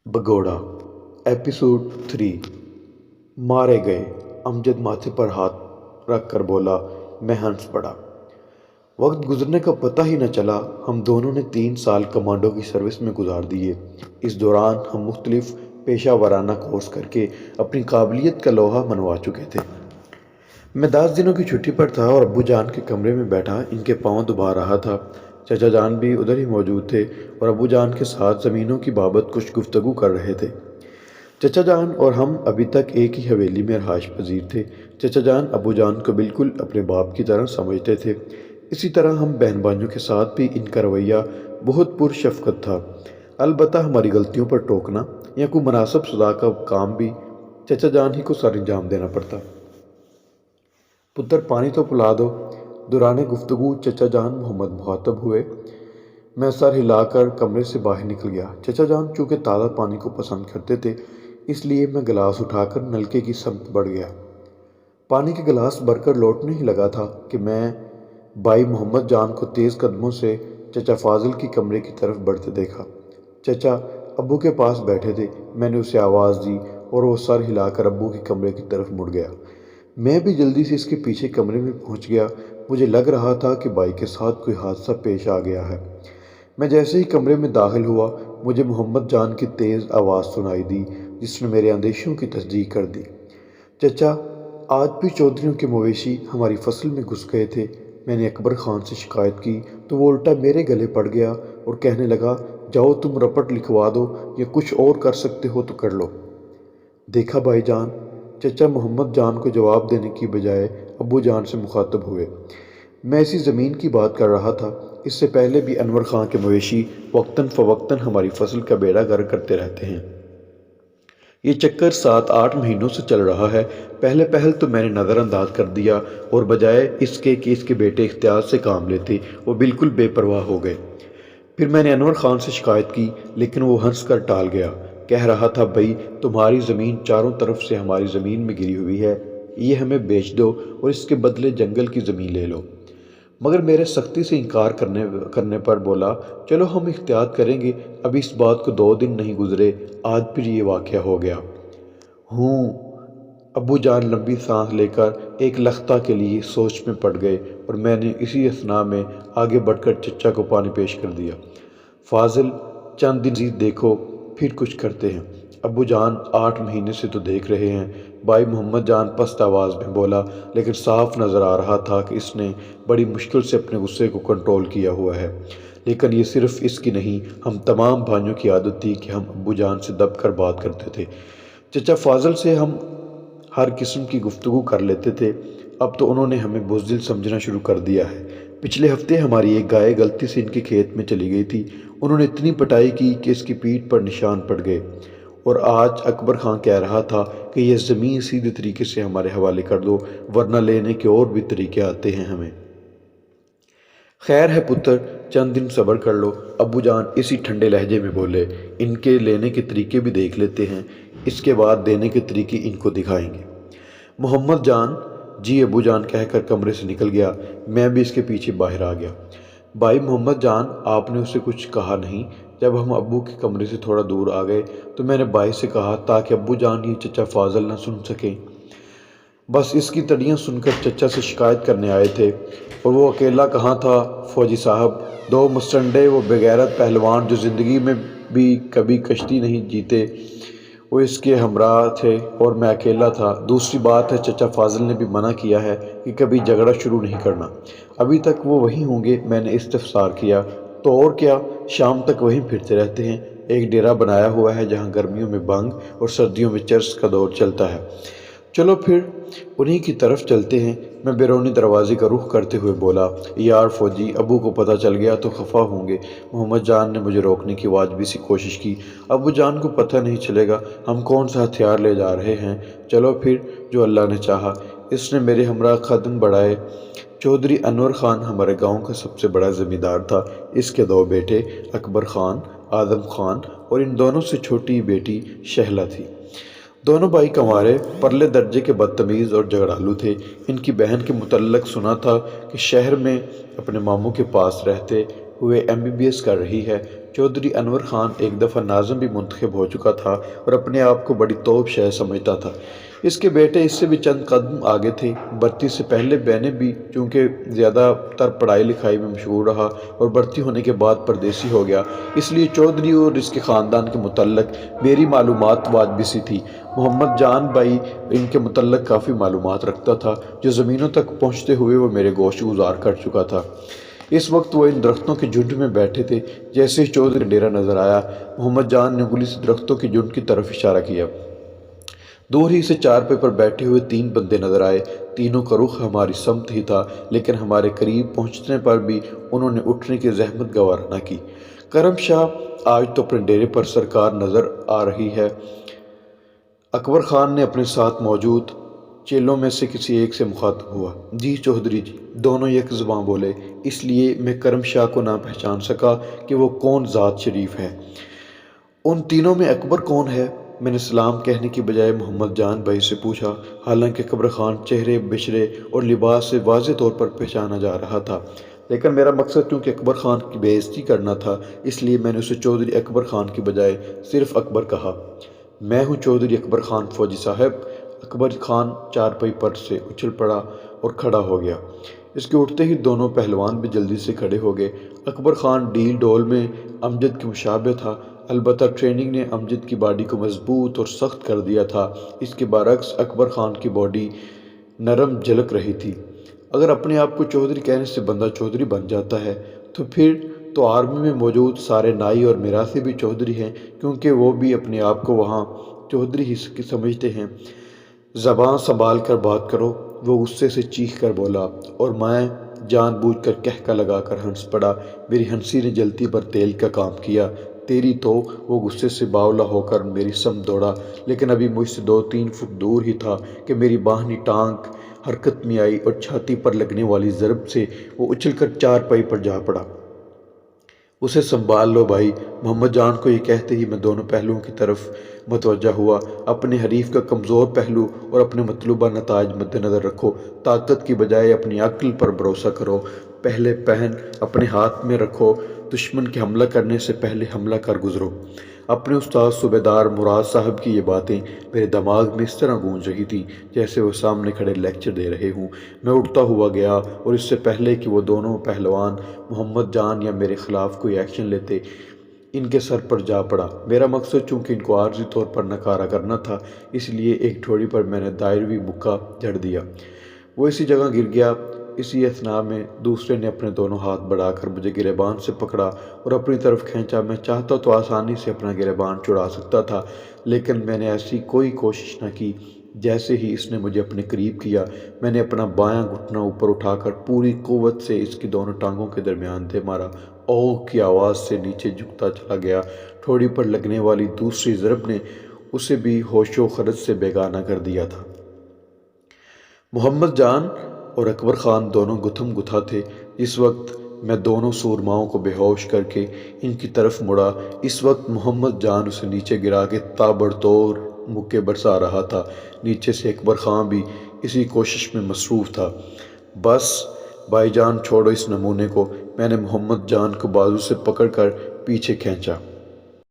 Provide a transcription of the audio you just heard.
बगोड़ा episode 3। मारे गए। अमजद माथे पर हाथ रख कर बोला। मैं हंस पड़ा। वक्त गुजरने का पता ही न चला। हम दोनों ने 3 साल कमांडो की सर्विस में गुजार दिए। इस दौरान हम मुख्तलिफ पेशा वाराना कोर्स करके अपनी काबिलियत का लोहा मनवा चुके थे। मैं 10 दिनों की छुट्टी पर था और अब्बू जान के कमरे में बैठा इनके पाँव दबा रहा था। चचा जान भी उधर ही मौजूद थे और अब्बू जान के साथ ज़मीनों की बाबत कुछ गुफ्तगू कर रहे थे। चचा जान और हम अभी तक एक ही हवेली में रहायश पजीर थे। चचा जान अब्बू जान को बिल्कुल अपने बाप की तरह समझते थे। इसी तरह हम बहन भाइयों के साथ भी इनका रवैया बहुत पुरशफ़क़त था। अलबत्ता हमारी गलतियों पर टोकना या कोई मुनासिब सज़ा का काम भी चचा जान ही को सर अंजाम देना पड़ता। पुत्र पानी तो पिला दो। दौरान गुफ्तगू चचा जान मोहम्मद मुखातब हुए। मैं सर हिलाकर कमरे से बाहर निकल गया। चचा जान चूँकि ताज़ा पानी को पसंद करते थे, इसलिए मैं गिलास उठाकर नलके की समत बढ़ गया। पानी के गिलास भरकर लौटने ही लगा था कि मैं भाई मोहम्मद जान को तेज़ कदमों से चचा फाजिल की कमरे की तरफ बढ़ते देखा। चचा अब्बू के पास बैठे थे। मैंने उसे आवाज़ दी और वो सर हिलाकर अब्बू के कमरे की तरफ मुड़ गया। मैं भी जल्दी से इसके पीछे कमरे में पहुंच गया। मुझे लग रहा था कि भाई के साथ कोई हादसा पेश आ गया है। मैं जैसे ही कमरे में दाखिल हुआ, मुझे मोहम्मद जान की तेज़ आवाज़ सुनाई दी, जिसने मेरे अंदेशों की तस्दीक कर दी। चचा, आज भी चौधरियों के मवेशी हमारी फसल में घुस गए थे। मैंने अकबर खान से शिकायत की तो वो उल्टा मेरे गले पड़ गया और कहने लगा, जाओ तुम रपट लिखवा दो या कुछ और कर सकते हो तो कर लो। देखा भाईजान, चचा मोहम्मद जान को जवाब देने की बजाय अब्बू जान से मुखातब हुए। मैं इसी ज़मीन की बात कर रहा था। इससे पहले भी अनवर खां के मवेशी वक्तन फ़वक्तन हमारी फसल का बेड़ा गर्क करते रहते हैं। ये चक्कर 7-8 महीनों से चल रहा है। पहले पहल तो मैंने नज़रअंदाज कर दिया और बजाय इसके कि इसके बेटे इख्तियार से काम लेते, वो बिल्कुल बेपरवाह हो गए। फिर मैंने अनवर खान से शिकायत की, लेकिन वो हंस कर टाल गया। कह रहा था, भाई तुम्हारी ज़मीन चारों तरफ से हमारी ज़मीन में गिरी हुई है, ये हमें बेच दो और इसके बदले जंगल की ज़मीन ले लो। मगर मेरे सख्ती से इनकार करने पर बोला, चलो हम इख्तियार करेंगे। अभी इस बात को 2 दिन नहीं गुजरे, आज फिर ये वाक़या हो गया। हूँ। अब्बू जान लंबी सांस लेकर एक लख्ता के लिए सोच में पड़ गए और मैंने इसी असना में आगे बढ़कर चचा को पानी पेश कर दिया। फाजिल, चंद दिन मज़ीद देखो, फिर कुछ करते हैं। अब्बू जान 8 महीने से तो देख रहे हैं। भाई मोहम्मद जान पस्त आवाज़ में बोला, लेकिन साफ नज़र आ रहा था कि इसने बड़ी मुश्किल से अपने गुस्से को कंट्रोल किया हुआ है। लेकिन ये सिर्फ इसकी नहीं, हम तमाम भाइयों की आदत थी कि हम अब्बू जान से दब कर बात करते थे। चचा फाजिल से हम हर किस्म की गुफ्तगू कर लेते थे। अब तो उन्होंने हमें बुज़दिल समझना शुरू कर दिया है। पिछले हफ्ते हमारी एक गाय गलती से इनके खेत में चली गई थी। उन्होंने इतनी पिटाई की कि इसकी पीठ पर निशान पड़ गए और आज अकबर खान कह रहा था कि यह ज़मीन सीधे तरीके से हमारे हवाले कर दो, वरना लेने के और भी तरीके आते हैं हमें। खैर है पुत्र, चंद दिन सब्र कर लो। अब्बू जान इसी ठंडे लहजे में बोले। इनके लेने के तरीके भी देख लेते हैं, इसके बाद देने के तरीके इनको दिखाएंगे। मोहम्मद जान, जी अब्बू जान कहकर कमरे से निकल गया। मैं भी इसके पीछे बाहर आ गया। भाई मोहम्मद जान, आपने उसे कुछ कहा नहीं? जब हम अब्बू के कमरे से थोड़ा दूर आ गए तो मैंने भाई से कहा, ताकि अब्बू जान ये चचा फाजिल न सुन सकें। बस इसकी तड़ियाँ सुनकर चचा से शिकायत करने आए थे और वो अकेला कहाँ था फौजी साहब। 2 मुस्टंडे वो बेगैरत पहलवान जो ज़िंदगी में भी कभी कश्ती नहीं जीते, वो इसके हमराह थे और मैं अकेला था। दूसरी बात है, चचा फाजिल ने भी मना किया है कि कभी झगड़ा शुरू नहीं करना। अभी तक वो वहीं होंगे, मैंने इस्तफसार किया। तो और क्या, शाम तक वहीं फिरते रहते हैं। एक डेरा बनाया हुआ है जहाँ गर्मियों में भंग और सर्दियों में चरस का दौर चलता है। चलो फिर उन्हीं की तरफ चलते हैं। मैं बैरूनी दरवाजे का रुख करते हुए बोला, यार फौजी, अबू को पता चल गया तो खफा होंगे। मोहम्मद जान ने मुझे रोकने की वाजबी सी कोशिश की। अबू जान को पता नहीं चलेगा हम कौन सा हथियार ले जा रहे हैं। चलो फिर, जो अल्लाह ने चाहा। इसने मेरे हमरा कदम बढ़ाए। चौधरी अनवर खान हमारे गांव का सबसे बड़ा ज़मींदार था। इसके 2 बेटे अकबर खान, आज़म खान और इन दोनों से छोटी बेटी शहला थी। दोनों भाई कंवारे, परले दर्जे के बदतमीज़ और झगड़ालू थे। इनकी बहन के मुतल्लक सुना था कि शहर में अपने मामू के पास रहते, ہوئے MBBS کر رہی ہے۔ چودھری انور خان ایک دفعہ ناظم بھی منتخب ہو چکا تھا اور اپنے آپ کو بڑی توپ شہ سمجھتا تھا۔ اس کے بیٹے اس سے بھی چند قدم آگے تھے۔ بھرتی سے پہلے میں نے بھی چونکہ زیادہ تر پڑھائی لکھائی میں مشغول رہا اور بھرتی ہونے کے بعد پردیسی ہو گیا، اس لیے چودھری اور اس کے خاندان کے متعلق میری معلومات واجبی سی تھی۔ محمد جان بھائی ان کے متعلق کافی معلومات رکھتا تھا جو زمینوں تک پہنچتے ہوئے وہ میرے گوش گزار کر چکا تھا۔ اس وقت وہ ان درختوں کے جھنڈ میں بیٹھے تھے۔ جیسے ہی چودھری کا ڈیرا نظر آیا، محمد جان نے انگلی سے درختوں کے جھنڈ کی طرف اشارہ کیا۔ دور ہی سے چارپائی پر بیٹھے ہوئے 3 بندے نظر آئے۔ تینوں کا رخ ہماری سمت ہی تھا، لیکن ہمارے قریب پہنچنے پر بھی انہوں نے اٹھنے کی زحمت گوارا نہ کی۔ کرم شاہ آج تو اپنے ڈیرے پر سرکار نظر آ رہی ہے، اکبر خان نے اپنے ساتھ موجود چیلوں میں سے کسی ایک سے مخاطب ہوا۔ جی چودھری جی، دونوں یک زباں بولے، اس لیے میں کرم شاہ کو نہ پہچان سکا کہ وہ کون ذات شریف ہے۔ ان تینوں میں اکبر کون ہے؟ میں نے سلام کہنے کی بجائے محمد جان بھائی سے پوچھا، حالانکہ اکبر خان چہرے بشرے اور لباس سے واضح طور پر پہچانا جا رہا تھا، لیکن میرا مقصد چونکہ اکبر خان کی بے عزتی کرنا تھا، اس لیے میں نے اسے چودھری اکبر خان کی بجائے صرف اکبر کہا۔ میں ہوں چودھری اکبر خان فوجی صاحب۔ اکبر خان چارپائی پر سے اچھل پڑا اور کھڑا ہو گیا۔ اس کے اٹھتے ہی دونوں پہلوان بھی جلدی سے کھڑے ہو گئے۔ اکبر خان ڈیل ڈول میں امجد کے مشابہ تھا، البتہ ٹریننگ نے امجد کی باڈی کو مضبوط اور سخت کر دیا تھا۔ اس کے برعکس اکبر خان کی باڈی نرم جھلک رہی تھی۔ اگر اپنے آپ کو چودھری کہنے سے بندہ چودھری بن جاتا ہے تو پھر تو آرمی میں موجود سارے نائی اور میراثی بھی چودھری ہیں، کیونکہ وہ بھی اپنے آپ کو وہاں چودھری ہی سمجھتے ہیں۔ زبان سنبھال کر بات کرو، وہ غصے سے چیخ کر بولا، اور میں جان بوجھ کر کہکا لگا کر ہنس پڑا۔ میری ہنسی نے جلتی پر تیل کا کام کیا۔ تیری تو؟ وہ غصے سے باولا ہو کر میری سمت دوڑا، لیکن ابھی مجھ سے 2-3 فٹ دور ہی تھا کہ میری باہنی ٹانگ حرکت میں آئی اور چھاتی پر لگنے والی ضرب سے وہ اچھل کر چارپائی پر جا پڑا۔ اسے سنبھال لو بھائی، محمد جان کو یہ کہتے ہی میں دونوں پہلوؤں کی طرف متوجہ ہوا۔ اپنے حریف کا کمزور پہلو اور اپنے مطلوبہ نتائج مد نظر رکھو۔ طاقت کی بجائے اپنی عقل پر بھروسہ کرو۔ پہلے پہن اپنے ہاتھ میں رکھو، دشمن کے حملہ کرنے سے پہلے حملہ کر گزرو۔ اپنے استاد صوبیدار مراد صاحب کی یہ باتیں میرے دماغ میں اس طرح گونج رہی تھیں جیسے وہ سامنے کھڑے لیکچر دے رہے ہوں۔ میں اٹھتا ہوا گیا اور اس سے پہلے کہ وہ دونوں پہلوان محمد جان یا میرے خلاف کوئی ایکشن لیتے، ان کے سر پر جا پڑا۔ میرا مقصد چونکہ ان کو عارضی طور پر نکارہ کرنا تھا، اس لیے ایک ٹھوڑی پر میں نے دائروی مکہ جڑ دیا۔ وہ اسی جگہ گر گیا۔ اسی اثناء میں دوسرے نے اپنے دونوں ہاتھ بڑھا کر مجھے گریبان سے پکڑا اور اپنی طرف کھینچا۔ میں چاہتا تو آسانی سے اپنا گریبان چھڑا سکتا تھا، لیکن میں نے ایسی کوئی کوشش نہ کی۔ جیسے ہی اس نے مجھے اپنے قریب کیا، میں نے اپنا بایاں گھٹنا اوپر اٹھا کر پوری قوت سے اس کی دونوں ٹانگوں کے درمیان دے مارا۔ اوہ کی آواز سے نیچے جھکتا چلا گیا۔ ٹھوڑی پر لگنے والی دوسری ضرب نے اسے بھی ہوش و خرد سے بیگانہ کر دیا تھا۔ محمد جان اور اکبر خان دونوں گتھم گتھا تھے۔ اس وقت میں دونوں سورماؤں کو بے ہوش کر کے ان کی طرف مڑا۔ اس وقت محمد جان اسے نیچے گرا کے تابڑ توڑ مکے برسا رہا تھا۔ نیچے سے اکبر خان بھی اسی کوشش میں مصروف تھا۔ بس بھائی جان، چھوڑو اس نمونے کو، میں نے محمد جان کو بازو سے پکڑ کر پیچھے کھینچا۔